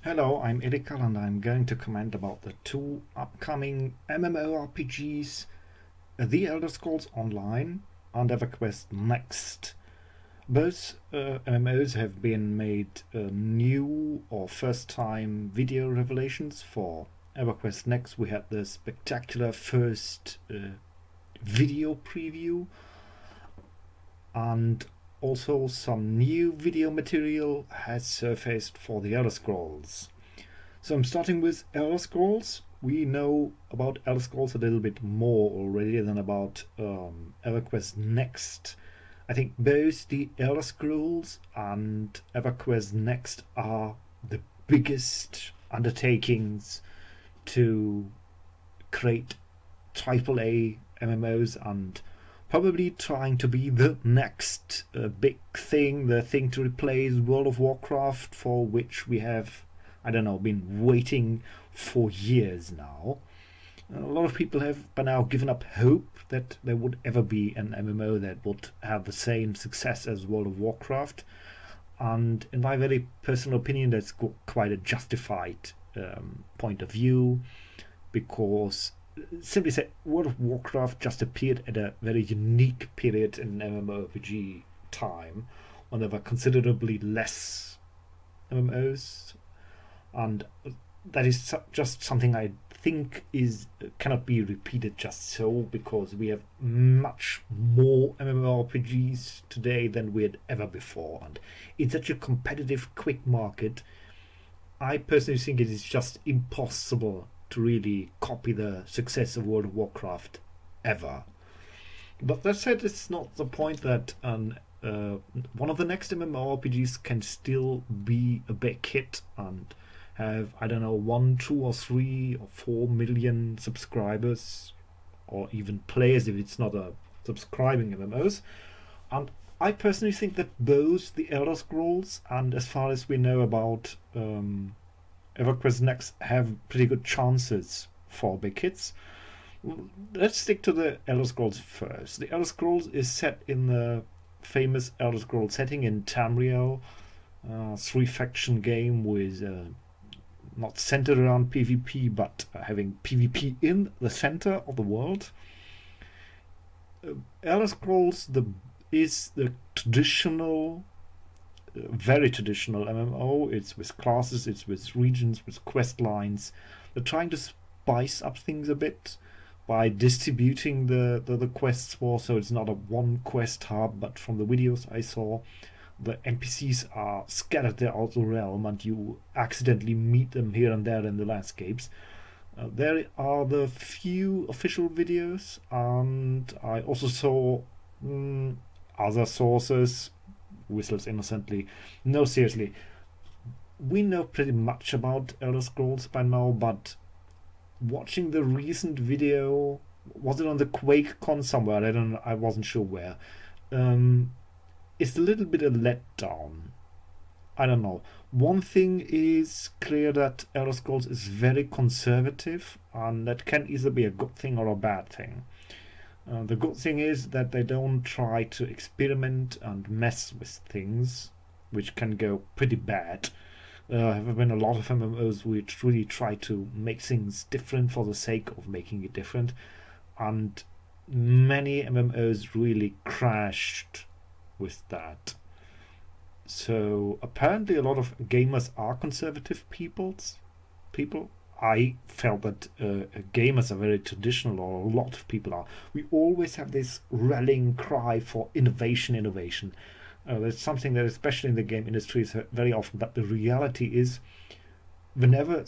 Hello, I'm Erika and I'm going to comment about the two upcoming MMORPGs, The Elder Scrolls Online and Everquest Next. Both MMOs have been made new or first time video revelations. For Everquest Next, we had the spectacular first video preview, and also some new video material has surfaced for the Elder Scrolls. So I'm starting with Elder Scrolls. We know about Elder Scrolls a little bit more already than about EverQuest Next. I think both the Elder Scrolls and EverQuest Next are the biggest undertakings to create AAA MMOs and probably trying to be the next big thing, the thing to replace World of Warcraft, for which we have, I don't know, been waiting for years now. A lot of people have by now given up hope that there would ever be an MMO that would have the same success as World of Warcraft. And in my very personal opinion, that's quite a justified point of view, because simply said, World of Warcraft just appeared at a very unique period in MMORPG time when there were considerably less MMOs, and that is just something I think is cannot be repeated just so, because we have much more MMORPGs today than we had ever before, and in such a competitive, quick market, I personally think it is just impossible to really copy the success of World of Warcraft ever. But that said, it's not the point that one of the next MMORPGs can still be a big hit and have, I don't know, 1, 2, or 3 or 4 million subscribers, or even players if it's not a subscribing MMOs. And I personally think that both the Elder Scrolls and, as far as we know about EverQuest Next, have pretty good chances for big hits. Let's stick to the Elder Scrolls first. The Elder Scrolls is set in the famous Elder Scrolls setting in Tamriel, three-faction game with not centered around PvP, but having PvP in the center of the world. Elder Scrolls is the traditional, very traditional MMO. It's with classes, it's with regions, with quest lines. They're trying to spice up things a bit by distributing the quests more, so it's not a one quest hub, but from the videos I saw, the NPCs are scattered throughout the realm and you accidentally meet them here and there in the landscapes. There are the few official videos, and I also saw other sources, whistles innocently. No, seriously, we know pretty much about Elder Scrolls by now, but watching the recent video, was it on the QuakeCon somewhere? I wasn't sure where. It's a little bit a letdown. I don't know. One thing is clear, that Elder Scrolls is very conservative, and that can either be a good thing or a bad thing. The good thing is that they don't try to experiment and mess with things, which can go pretty bad. There have been a lot of MMOs which really try to make things different for the sake of making it different, and many MMOs really crashed with that. So apparently a lot of gamers are conservative people. I felt that gamers are very traditional, or a lot of people are. We always have this rallying cry for innovation. That's something that, especially in the game industry, is very often. But the reality is, whenever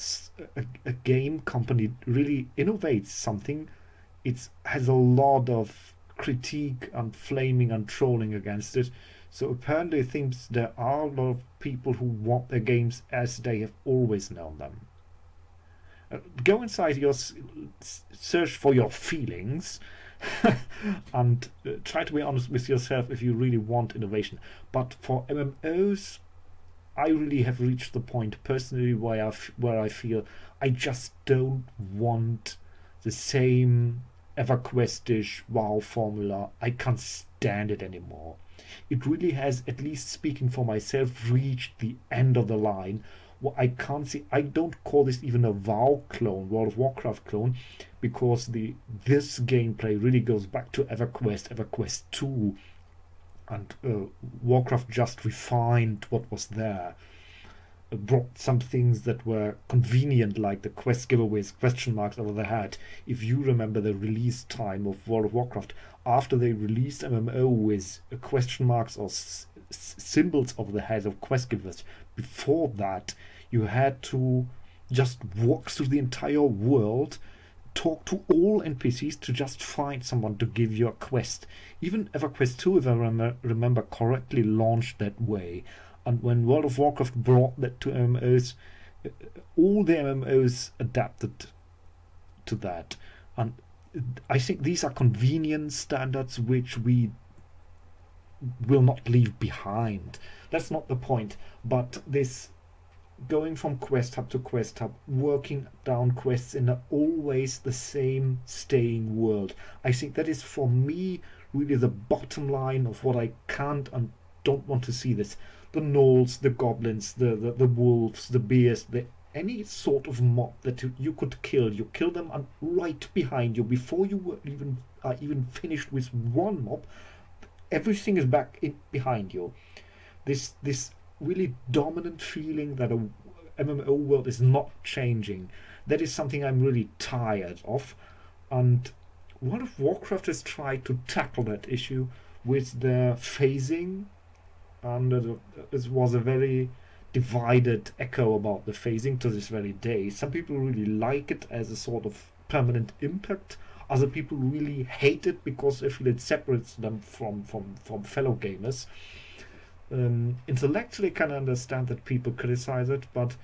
a game company really innovates something, it has a lot of critique and flaming and trolling against it. So apparently, it seems there are a lot of people who want their games as they have always known them. Go inside your search for your feelings and try to be honest with yourself if you really want innovation. But for MMOs, I really have reached the point personally where I feel I just don't want the same EverQuest-ish WoW formula. I can't stand it anymore. It really has, at least speaking for myself, reached the end of the line what I can't see. I don't call this even a WoW clone, World of Warcraft clone, because this gameplay really goes back to EverQuest 2, and Warcraft just refined what was there. Brought some things that were convenient, like the quest giveaways, question marks over the head. If you remember the release time of World of Warcraft, after they released MMO with question marks or symbols over the heads of quest givers, before that you had to just walk through the entire world, talk to all NPCs to just find someone to give you a quest. Even EverQuest 2, if I remember correctly, launched that way. And when World of Warcraft brought that to MMOs, all the MMOs adapted to that. And I think these are convenience standards which we will not leave behind. That's not the point. But this going from quest hub to quest hub, working down quests in always the same staying world, I think that is for me really the bottom line of what I can't and don't want to see. This the gnolls, the goblins, the wolves, the bears, any sort of mob that you could kill, you kill them, and right behind you, before you were even finished with one mob, everything is back behind you. This really dominant feeling that a MMO world is not changing. That is something I'm really tired of, and World of Warcraft has tried to tackle that issue with their phasing, and it was a very divided echo about the phasing to this very day. Some people really like it as a sort of permanent impact. Other people really hate it because they feel it separates them from fellow gamers. Intellectually, I can understand that people criticize it, but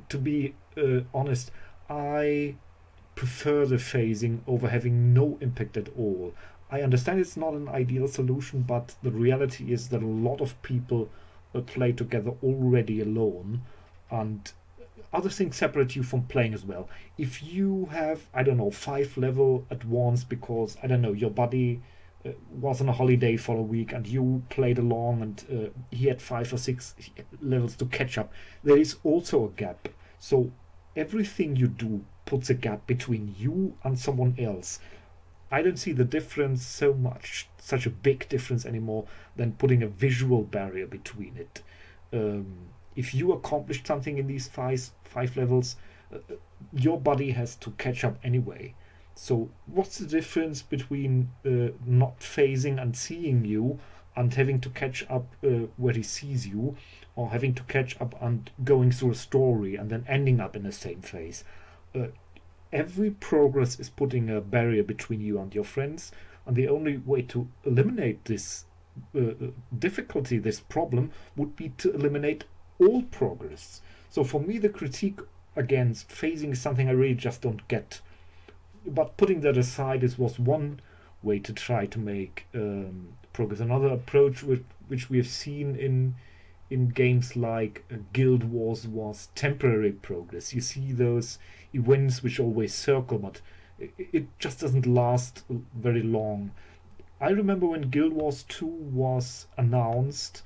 to be honest, I prefer the phasing over having no impact at all. I understand it's not an ideal solution, but the reality is that a lot of people play together already alone, and other things separate you from playing as well. If you have, I don't know, 5 level at once because, I don't know, your buddy was on a holiday for a week and you played along, and he had 5 or 6 levels to catch up, there is also a gap. So everything you do puts a gap between you and someone else. I don't see the difference such a big difference anymore, than putting a visual barrier between it. If you accomplished something in these five levels, your buddy has to catch up anyway. So what's the difference between not phasing and seeing you and having to catch up where he sees you, or having to catch up and going through a story and then ending up in the same phase? Every progress is putting a barrier between you and your friends, and the only way to eliminate this difficulty, this problem, would be to eliminate all progress. So for me, the critique against phasing is something I really just don't get. But putting that aside, this was one way to try to make progress. Another approach which we have seen in games like Guild Wars was temporary progress. You see those events which always circle, but it just doesn't last very long. I remember when Guild Wars 2 was announced,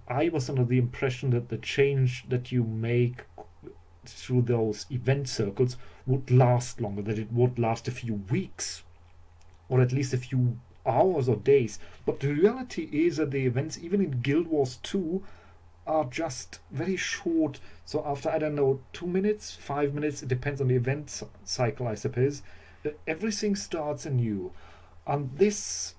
I was under the impression that the change that you make through those event circles would last longer, that it would last a few weeks or at least a few hours or days. But the reality is that the events, even in Guild Wars 2, are just very short. So after, I don't know, 2 minutes, 5 minutes, it depends on the event cycle, I suppose, everything starts anew. And this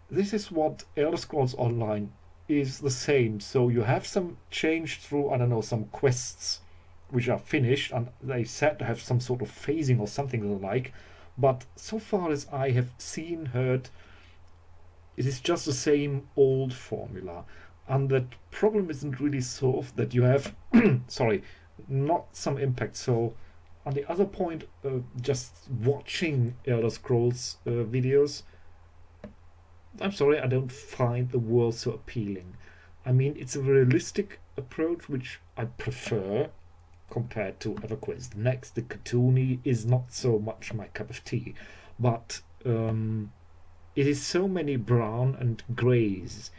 is what Elder Scrolls Online is the same. So you have some change through, I don't know, some quests which are finished, and they said to have some sort of phasing or something like. But so far as I have seen, heard, it is just the same old formula. And that problem isn't really solved, that you have not some impact. So on the other point, just watching Elder Scrolls videos, I'm sorry, I don't find the world so appealing. I mean, it's a realistic approach which I prefer compared to Everquest Next. The cartoony is not so much my cup of tea, but it is so many brown and greys.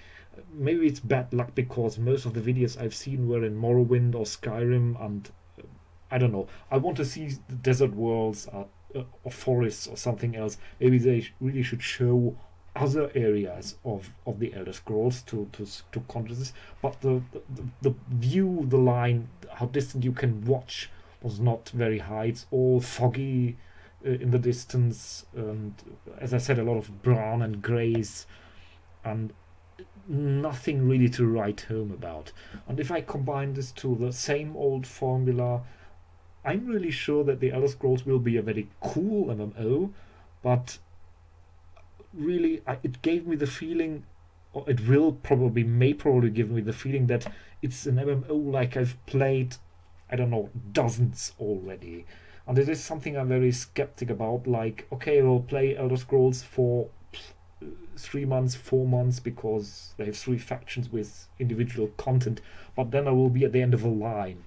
Maybe it's bad luck because most of the videos I've seen were in Morrowind or Skyrim, and I don't know. I want to see the desert worlds or forests or something else. Maybe they really should show other areas of the Elder Scrolls to contrast this. But the view, the line, how distant you can watch was not very high. It's all foggy in the distance, and as I said, a lot of brown and greys, and nothing really to write home about. And if I combine this to the same old formula, I'm really sure that the Elder Scrolls will be a very cool MMO, but really, it gave me the feeling, or it will probably, may probably give me the feeling that it's an MMO like I've played, I don't know, dozens already. And it is something I'm very skeptic about. Like, okay, we'll play Elder Scrolls for 3 months, 4 months, because they have three factions with individual content, but then I will be at the end of a line.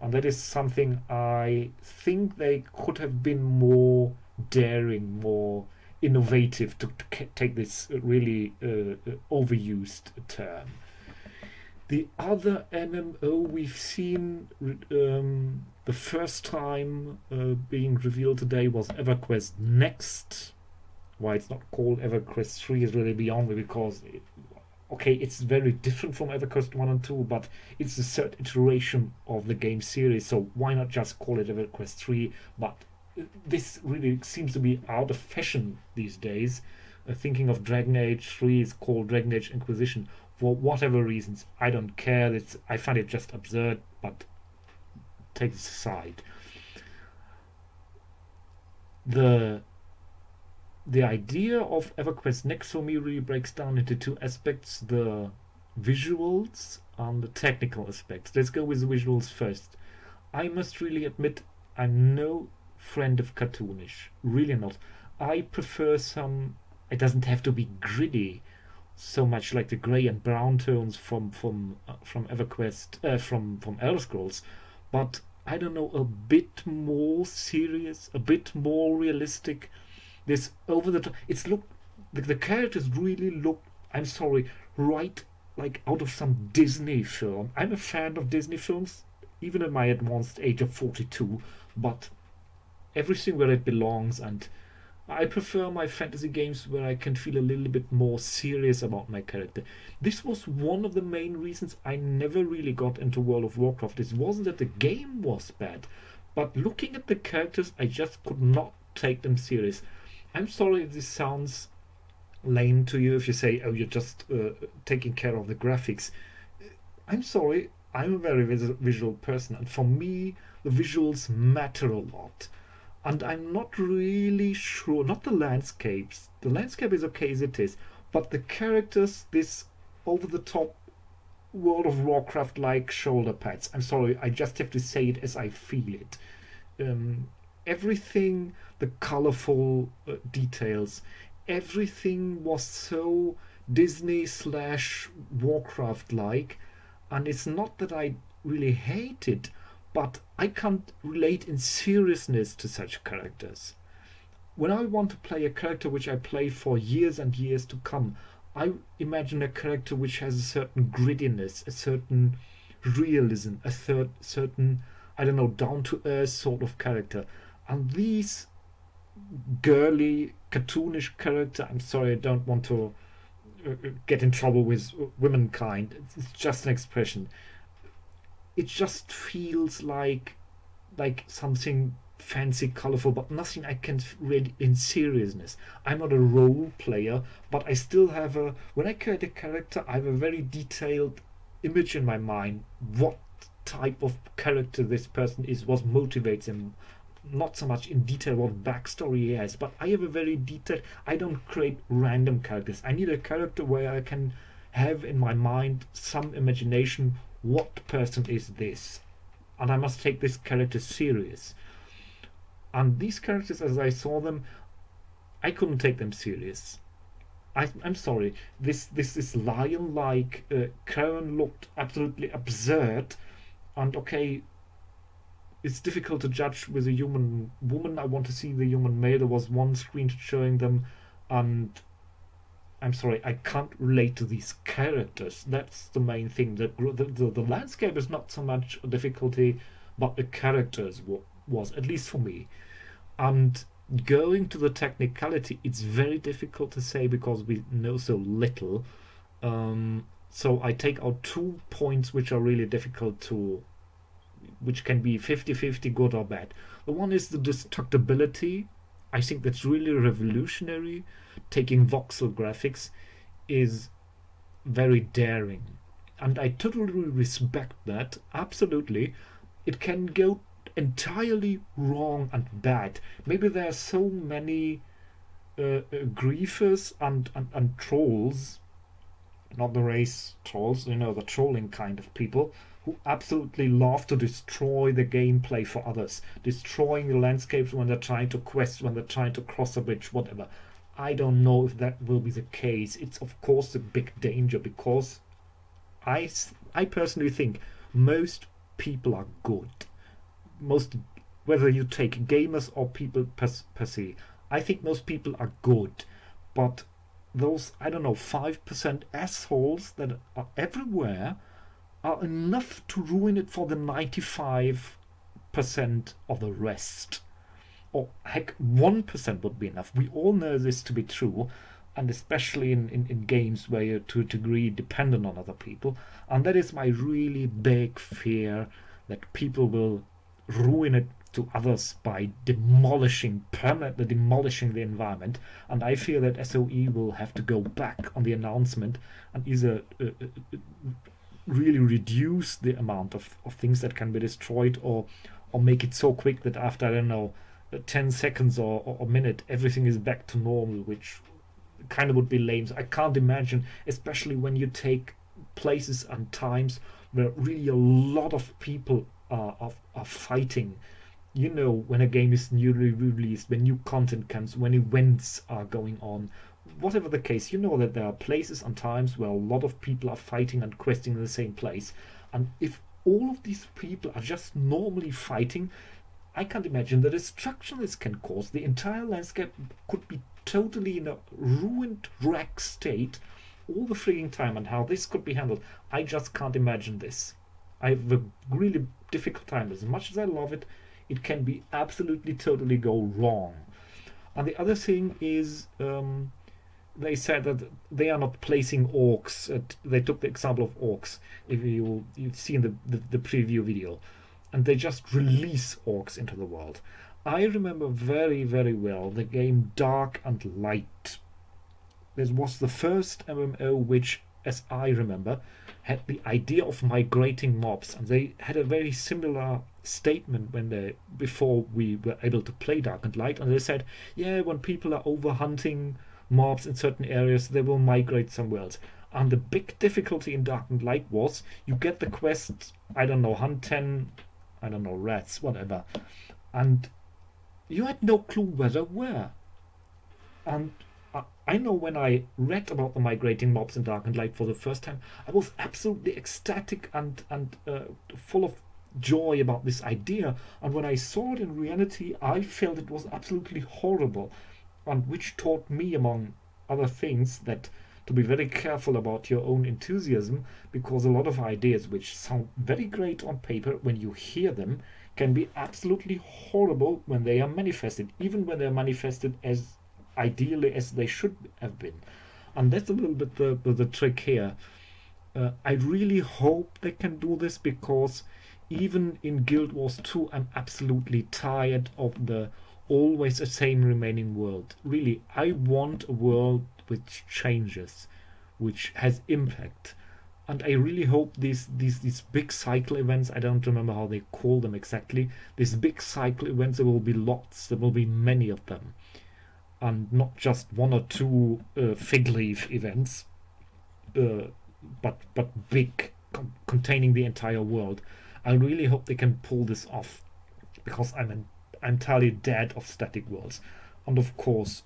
And that is something I think they could have been more daring, more innovative to take this really overused term. The other MMO we've seen the first time being revealed today was Everquest Next. Why it's not called Everquest 3 is really beyond me, because okay, it's very different from Everquest 1 and 2, but it's the third iteration of the game series, so why not just call it Everquest 3? But this really seems to be out of fashion these days. Thinking of Dragon Age 3 is called Dragon Age Inquisition. For whatever reasons, I don't care. I find it just absurd, but take this aside. The idea of Everquest Next for me really breaks down into two aspects: the visuals and the technical aspects. Let's go with the visuals first. I must really admit, I'm no friend of cartoonish. Really not. I prefer some. It doesn't have to be gritty, so much like the grey and brown tones from EverQuest, from Elder Scrolls, but I don't know, a bit more serious, a bit more realistic. This over the top. It's look. The characters really look. I'm sorry, right, like out of some Disney film. I'm a fan of Disney films, even at my advanced age of 42. But everything where it belongs, and I prefer my fantasy games where I can feel a little bit more serious about my character. This was one of the main reasons I never really got into World of Warcraft. It wasn't that the game was bad, but looking at the characters, I just could not take them serious. I'm sorry if this sounds lame to you, if you say, oh, you're just taking care of the graphics. I'm sorry, I'm a very visual person, and for me, the visuals matter a lot. And I'm not really sure, not the landscapes. The landscape is okay as it is, but the characters, this over the top World of Warcraft like shoulder pads. I'm sorry, I just have to say it as I feel it. Everything, the colorful details, everything was so Disney slash Warcraft like, and it's not that I really hate it, but I can't relate in seriousness to such characters. When I want to play a character which I play for years and years to come, I imagine a character which has a certain grittiness, a certain realism, a certain, I don't know, down to earth sort of character. And these girly, cartoonish character, I'm sorry, I don't want to get in trouble with womankind. It's just an expression. It just feels like something fancy, colorful, but nothing I can read in seriousness. I'm not a role player, but I still have a. When I create a character, I have a very detailed image in my mind. What type of character this person is, what motivates him. Not so much in detail what backstory he has, but I have a very detailed. I don't create random characters. I need a character where I can have in my mind some imagination. What person is this? And I must take this character serious. And these characters, as I saw them, I couldn't take them serious. I'm sorry. This lion-like Karen looked absolutely absurd. And okay, it's difficult to judge with a human woman. I want to see the human male. There was one screen showing them, and I'm sorry, I can't relate to these characters. That's the main thing. The landscape is not so much a difficulty, but the characters was, at least for me. And going to the technicality, it's very difficult to say because we know so little. So I take out 2 points which are really difficult to, which can be 50-50 good or bad. The one is the destructibility. I think that's really revolutionary. Taking voxel graphics is very daring. And I totally respect that. Absolutely. It can go entirely wrong and bad. Maybe there are so many griefers and trolls, not the race trolls, the trolling kind of people, who absolutely love to destroy the gameplay for others, destroying the landscapes when they're trying to quest, when they're trying to cross a bridge, whatever. I don't know if that will be the case. It's of course a big danger because I personally think most people are good. Most, whether you take gamers or people per se, I think most people are good, but those, I don't know, 5% assholes that are everywhere are enough to ruin it for the 95% of the rest. Or heck, 1% would be enough. We all know this to be true, and especially in games where you're to a degree dependent on other people. And that is my really big fear, that people will ruin it to others by permanently demolishing the environment. And I fear that SOE will have to go back on the announcement and either really reduce the amount of things that can be destroyed, or make it so quick that after, I don't know, 10 seconds or a minute, everything is back to normal, which kind of would be lame. So I can't imagine, especially when you take places and times where really a lot of people are fighting. When a game is newly released, when new content comes, when events are going on, whatever the case, that there are places and times where a lot of people are fighting and questing in the same place. And if all of these people are just normally fighting, I can't imagine the destruction this can cause. The entire landscape could be totally in a ruined, wreck state all the freaking time, and how this could be handled, I just can't imagine this. I have a really difficult time. As much as I love it, it can be absolutely, totally go wrong. And the other thing is, they said that they are not placing orcs. They took the example of orcs, if you've seen the preview video. And they just release orcs into the world. I remember very, very well the game Dark and Light. This was the first MMO which, as I remember, had the idea of migrating mobs. And they had a very similar statement before we were able to play Dark and Light. And they said, yeah, when people are overhunting mobs in certain areas, they will migrate somewhere else. And the big difficulty in Dark and Light was you get the quest, I don't know, hunt 10, I don't know, rats, whatever. And you had no clue where they were. And I know when I read about the migrating mobs in Dark and Light for the first time, I was absolutely ecstatic and full of joy about this idea. And when I saw it in reality, I felt it was absolutely horrible. And which taught me, among other things, that to be very careful about your own enthusiasm, because a lot of ideas which sound very great on paper, when you hear them, can be absolutely horrible when they are manifested, even when they are manifested as ideally as they should have been. And that's a little bit the trick here. I really hope they can do this, because even in Guild Wars 2, I'm absolutely tired of the always the same remaining world. Really, I want a world which changes, which has impact. And I really hope these big cycle events, I don't remember how they call them exactly, these big cycle events, there will be lots, there will be many of them. And not just one or two fig leaf events, but big, containing the entire world. I really hope they can pull this off, because I'm entirely dead of static worlds. And of course,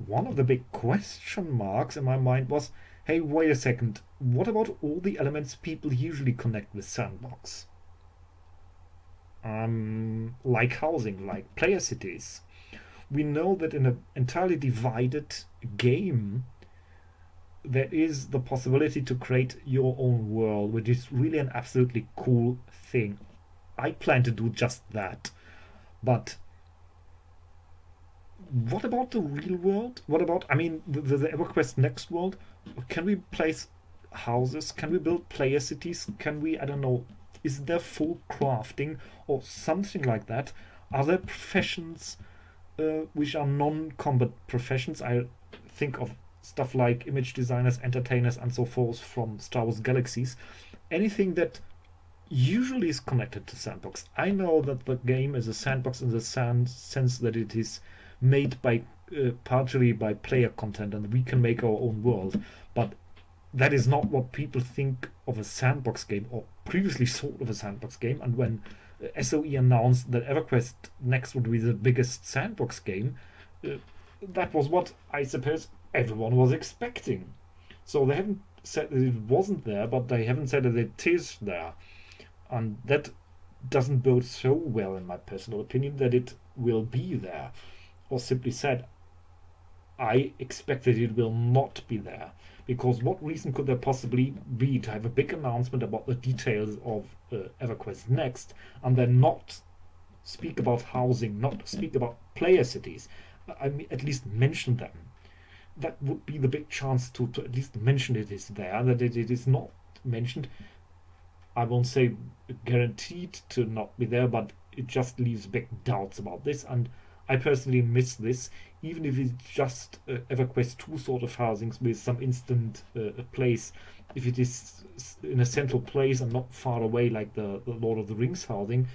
one of the big question marks in my mind was, hey, wait a second, what about all the elements people usually connect with Sandbox? Like housing, like player cities. We know that in an entirely divided game, there is the possibility to create your own world, which is really an absolutely cool thing. I plan to do just that. But what about the real world? What about, I mean, the EverQuest Next world? Can we place houses? Can we build player cities? Can we, I don't know, is there full crafting or something like that? Are there professions which are non-combat professions? I think of stuff like image designers, entertainers, and so forth from Star Wars Galaxies. Anything that usually is connected to sandbox. I know that the game is a sandbox in the sense that it is made by partially by player content, and we can make our own world. But that is not what people think of a sandbox game, or previously thought of a sandbox game. And when SOE announced that EverQuest Next would be the biggest sandbox game, uh, that was what I suppose everyone was expecting. So they haven't said that it wasn't there, but they haven't said that it is there. And that doesn't bode so well, in my personal opinion, that it will be there. Or simply said, I expect that it will not be there. Because what reason could there possibly be to have a big announcement about the details of EverQuest Next and then not speak about housing, not speak about player cities? I mean, at least mention them. That would be the big chance to at least mention it is there, that it is not mentioned. I won't say guaranteed to not be there, but it just leaves big doubts about this, and I personally miss this, even if it's just EverQuest 2 sort of housings with some instant place. If it is in a central place and not far away like the Lord of the Rings housing,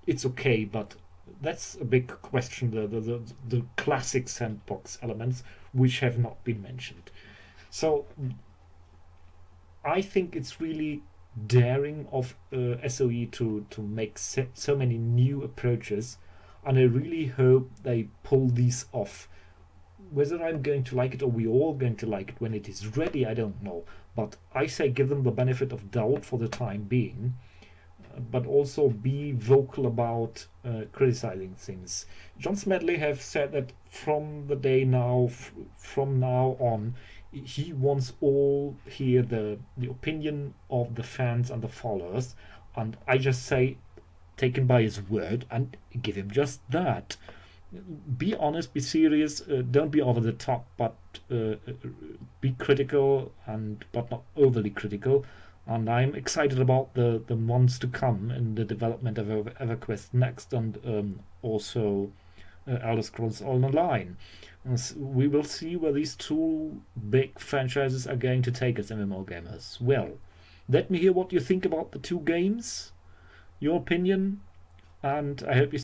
it's okay, but that's a big question, the classic sandbox elements which have not been mentioned. So I think it's really daring of SOE to make so many new approaches, and I really hope they pull these off. Whether I'm going to like it or we're all going to like it when it is ready, I don't know. But I say give them the benefit of doubt for the time being, but also be vocal about criticizing things. John Smedley have said that from the day now, from now on, he wants all here the opinion of the fans and the followers, and I just say take him by his word and give him just that. Be honest, be serious, don't be over the top, but be critical, and but not overly critical. And I'm excited about the months to come in the development of EverQuest Next, and also Elder Scrolls Online. We will see where these two big franchises are going to take us, MMO gamers. Well, let me hear what you think about the two games, your opinion, and I hope you